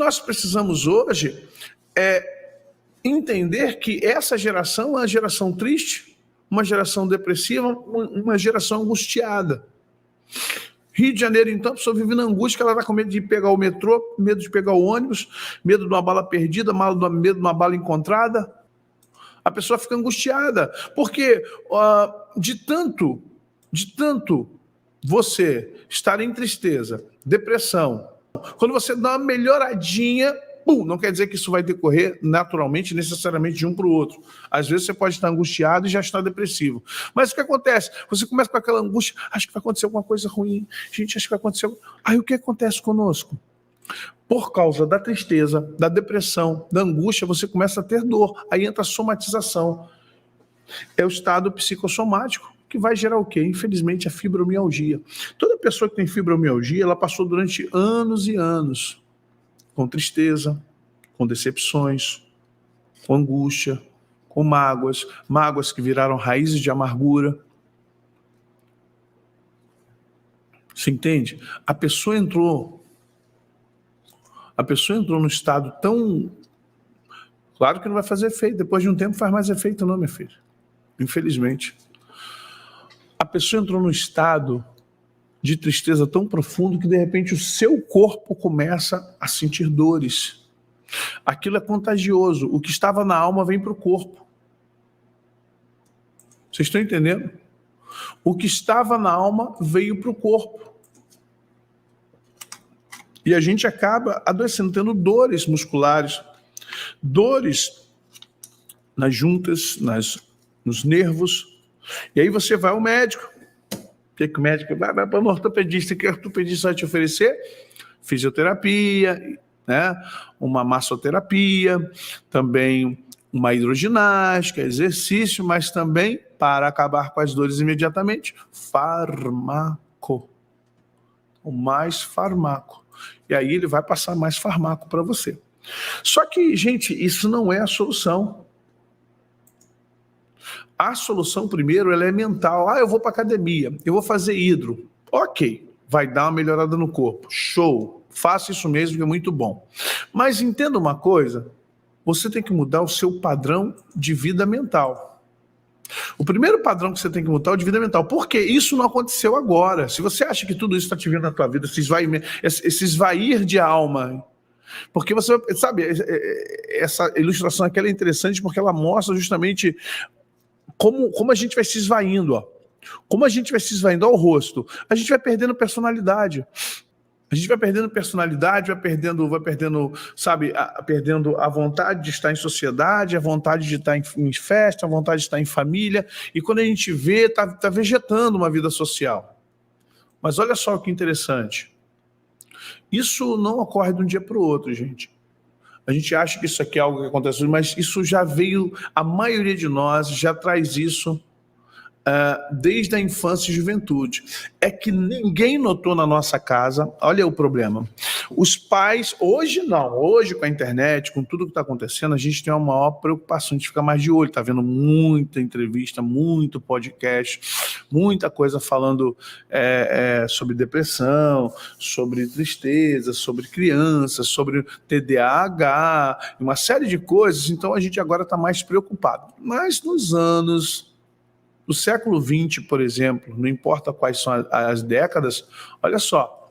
nós precisamos hoje é entender que essa geração é uma geração triste, uma geração depressiva, uma geração angustiada. Rio de Janeiro, então, a pessoa vive na angústia, que ela está com medo de pegar o metrô, medo de pegar o ônibus, medo de uma bala perdida, medo de uma bala encontrada. A pessoa fica angustiada, porque de tanto você estar em tristeza, depressão, quando você dá uma melhoradinha, não quer dizer que isso vai decorrer naturalmente, necessariamente de um para o outro. Às vezes você pode estar angustiado e já está depressivo. Mas o que acontece? Você começa com aquela angústia, acho que vai acontecer alguma coisa ruim, gente, acho que vai acontecer... Aí o que acontece conosco? Por causa da tristeza, da depressão, da angústia, você começa a ter dor. Aí entra a somatização. É o estado psicossomático que vai gerar o quê? Infelizmente, a fibromialgia. Toda pessoa que tem fibromialgia, ela passou durante anos e anos com tristeza, com decepções, com angústia, com mágoas que viraram raízes de amargura. Você entende? A pessoa entrou num estado tão... Claro que não vai fazer efeito, depois de um tempo faz mais efeito não, minha filha. Infelizmente. A pessoa entrou num estado de tristeza tão profundo que de repente o seu corpo começa a sentir dores. Aquilo é contagioso. O que estava na alma vem para o corpo. Vocês estão entendendo? O que estava na alma veio para o corpo. E a gente acaba adoecendo, tendo dores musculares, dores nas juntas, nos nervos. E aí você vai ao médico. O que o médico vai para o ortopedista? O que o ortopedista vai te oferecer? Fisioterapia, né? Uma massoterapia, também uma hidroginástica, exercício, mas também, para acabar com as dores imediatamente, fármaco. Mais fármaco. E aí ele vai passar mais fármaco para você. Só que, gente, isso não é a solução. A solução, primeiro, ela é mental. Eu vou para academia, eu vou fazer hidro. Ok, vai dar uma melhorada no corpo. Show, faça isso mesmo, que é muito bom. Mas entenda uma coisa, você tem que mudar o seu padrão de vida mental. O primeiro padrão que você tem que mudar é o de vida mental. Porque isso não aconteceu agora. Se você acha que tudo isso está te vindo na tua vida, esse esvair de alma... Porque você sabe, essa ilustração aqui é interessante porque ela mostra justamente como a gente vai se esvaindo, ó. Como a gente vai se esvaindo ao rosto. A gente vai perdendo personalidade. A gente vai perdendo personalidade, vai perdendo, sabe, perdendo a vontade de estar em sociedade, a vontade de estar em festa, a vontade de estar em família. E quando a gente vê, tá vegetando uma vida social. Mas olha só que interessante. Isso não ocorre de um dia para o outro, gente. A gente acha que isso aqui é algo que acontece, mas isso já veio, a maioria de nós já traz isso desde a infância e juventude. É que ninguém notou na nossa casa, olha o problema. Os pais, hoje não, hoje com a internet, com tudo que está acontecendo, a gente tem uma maior preocupação, a gente fica mais de olho, está vendo muita entrevista, muito podcast, muita coisa falando sobre depressão, sobre tristeza, sobre crianças, sobre TDAH, uma série de coisas, então a gente agora está mais preocupado. Mas nos anos do século XX, por exemplo, não importa quais são as décadas, olha só,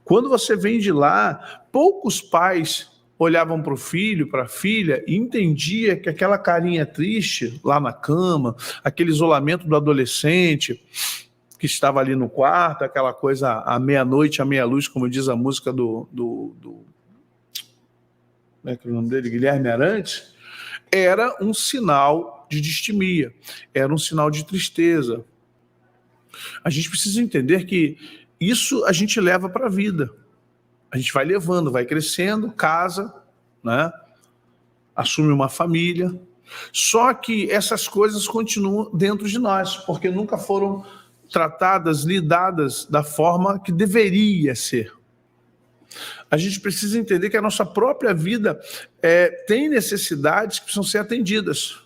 quando você vem de lá, poucos pais olhavam para o filho, para a filha, e entendia que aquela carinha triste lá na cama, aquele isolamento do adolescente que estava ali no quarto, aquela coisa à meia-noite, à meia-luz, como diz a música como é que é o nome dele? Guilherme Arantes, era um sinal de distimia, era um sinal de tristeza. A gente precisa entender que isso a gente leva para a vida. A gente vai levando, vai crescendo, casa, né? Assume uma família. Só que essas coisas continuam dentro de nós, porque nunca foram tratadas, lidadas da forma que deveria ser. A gente precisa entender que a nossa própria vida tem necessidades que precisam ser atendidas.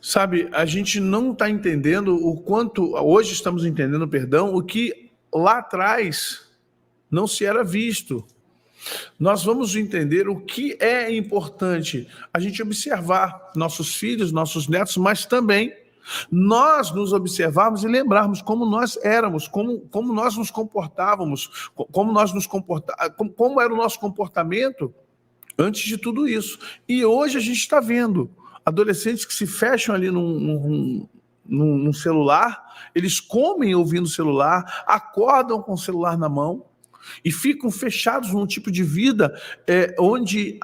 Sabe, a gente não está entendendo o quanto, hoje estamos entendendo, perdão, o que lá atrás não se era visto. nós vamos entender o que é importante a gente observar nossos filhos, nossos netos, mas também nós nos observarmos e lembrarmos como nós éramos, como nós nos comportávamos, como era o nosso comportamento antes de tudo isso. E hoje a gente está vendo adolescentes que se fecham ali num celular, eles comem ouvindo o celular, acordam com o celular na mão e ficam fechados num tipo de vida onde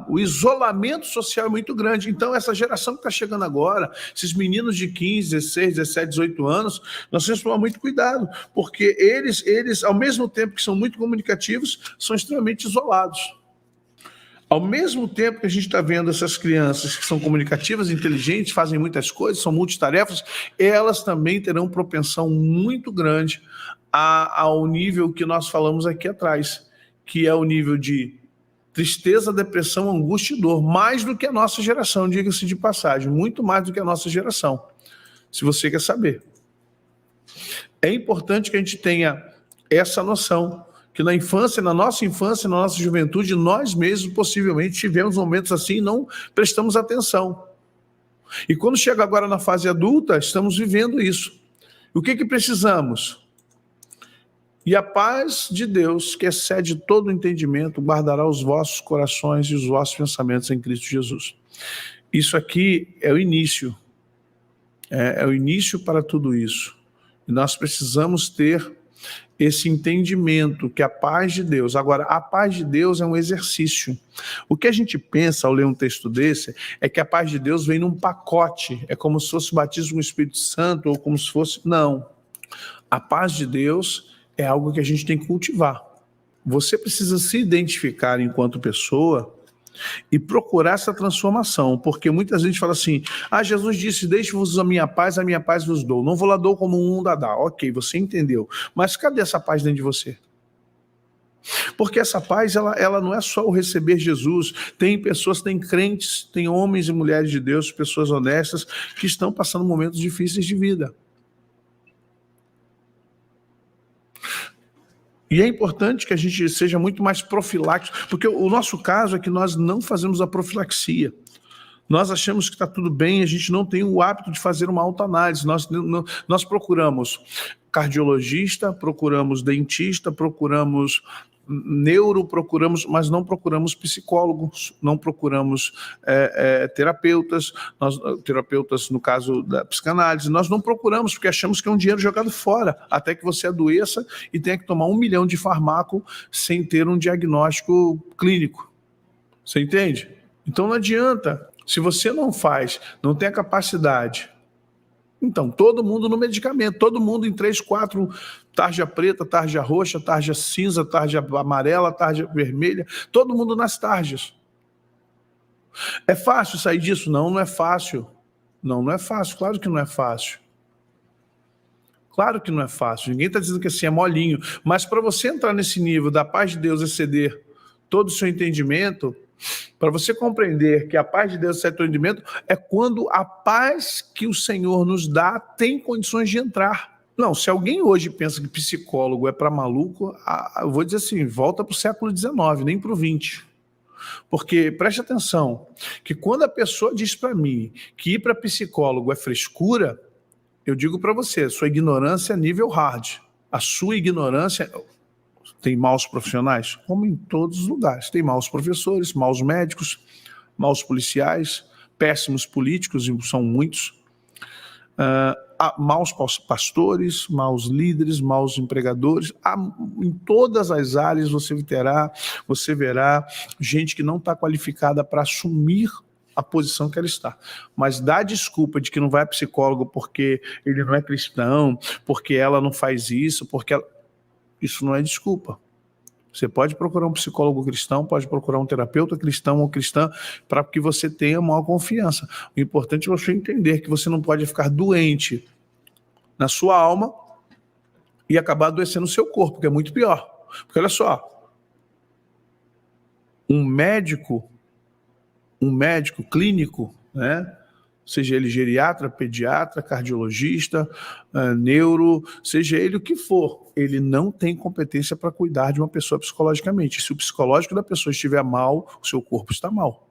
o isolamento social é muito grande. Então, essa geração que está chegando agora, esses meninos de 15, 16, 17, 18 anos, nós temos que tomar muito cuidado, porque eles, ao mesmo tempo que são muito comunicativos, são extremamente isolados. Ao mesmo tempo que a gente está vendo essas crianças que são comunicativas, inteligentes, fazem muitas coisas, são multitarefas, elas também terão propensão muito grande ao nível que nós falamos aqui atrás, que é o nível de tristeza, depressão, angústia e dor, mais do que a nossa geração, diga-se de passagem, muito mais do que a nossa geração, se você quer saber. É importante que a gente tenha essa noção, que na infância, na nossa juventude, nós mesmos possivelmente tivemos momentos assim e não prestamos atenção. E quando chega agora na fase adulta, estamos vivendo isso. O que precisamos? E a paz de Deus, que excede todo o entendimento, guardará os vossos corações e os vossos pensamentos em Cristo Jesus. Isso aqui é o início. É o início para tudo isso. E nós precisamos ter esse entendimento que a paz de Deus... Agora, a paz de Deus é um exercício. O que a gente pensa ao ler um texto desse é que a paz de Deus vem num pacote. É como se fosse o batismo com o Espírito Santo ou como se fosse... Não. A paz de Deus é algo que a gente tem que cultivar. Você precisa se identificar enquanto pessoa e procurar essa transformação, porque muita gente fala assim, Jesus disse, deixe-vos a minha paz vos dou. Não vou lá dou como um mundo a dar. Ok, você entendeu. Mas cadê essa paz dentro de você? Porque essa paz, ela não é só o receber Jesus. Tem pessoas, tem crentes, tem homens e mulheres de Deus, pessoas honestas, que estão passando momentos difíceis de vida. E é importante que a gente seja muito mais profilático, porque o nosso caso é que nós não fazemos a profilaxia. Nós achamos que está tudo bem, a gente não tem o hábito de fazer uma autoanálise. Nós procuramos cardiologista, procuramos dentista, procuramos neuro, mas não procuramos psicólogos, não procuramos terapeutas, terapeutas no caso da psicanálise, nós não procuramos porque achamos que é um dinheiro jogado fora, até que você adoeça e tenha que tomar 1 milhão de fármaco sem ter um diagnóstico clínico. Você entende? Então não adianta, se você não tem a capacidade... Então, todo mundo no medicamento, todo mundo em 3, 4, tarja preta, tarja roxa, tarja cinza, tarja amarela, tarja vermelha, todo mundo nas tarjas. É fácil sair disso? Não, não é fácil. Não é fácil, claro que não é fácil. Claro que não é fácil, ninguém está dizendo que assim é molinho, mas para você entrar nesse nível da paz de Deus exceder todo o seu entendimento... Para você compreender que a paz de Deus é entendimento, é quando a paz que o Senhor nos dá tem condições de entrar. Não, se alguém hoje pensa que psicólogo é para maluco, eu vou dizer assim, volta para o século XIX, nem para o XX. Porque, preste atenção, que quando a pessoa diz para mim que ir para psicólogo é frescura, eu digo para você, sua ignorância é nível hard. A sua ignorância... Tem maus profissionais? Como em todos os lugares. Tem maus professores, maus médicos, maus policiais, péssimos políticos, e são muitos. Maus pastores, maus líderes, maus empregadores. Em todas as áreas você verá gente que não está qualificada para assumir a posição que ela está. Mas dá desculpa de que não vai a psicólogo porque ele não é cristão, porque ela não faz isso, porque ela... Isso não é desculpa. Você pode procurar um psicólogo cristão, pode procurar um terapeuta cristão ou cristã, para que você tenha maior confiança. O importante é você entender que você não pode ficar doente na sua alma e acabar adoecendo o seu corpo, que é muito pior. Porque olha só, um médico clínico, né, seja ele geriatra, pediatra, cardiologista, neuro, seja ele o que for, ele não tem competência para cuidar de uma pessoa psicologicamente. Se o psicológico da pessoa estiver mal, o seu corpo está mal.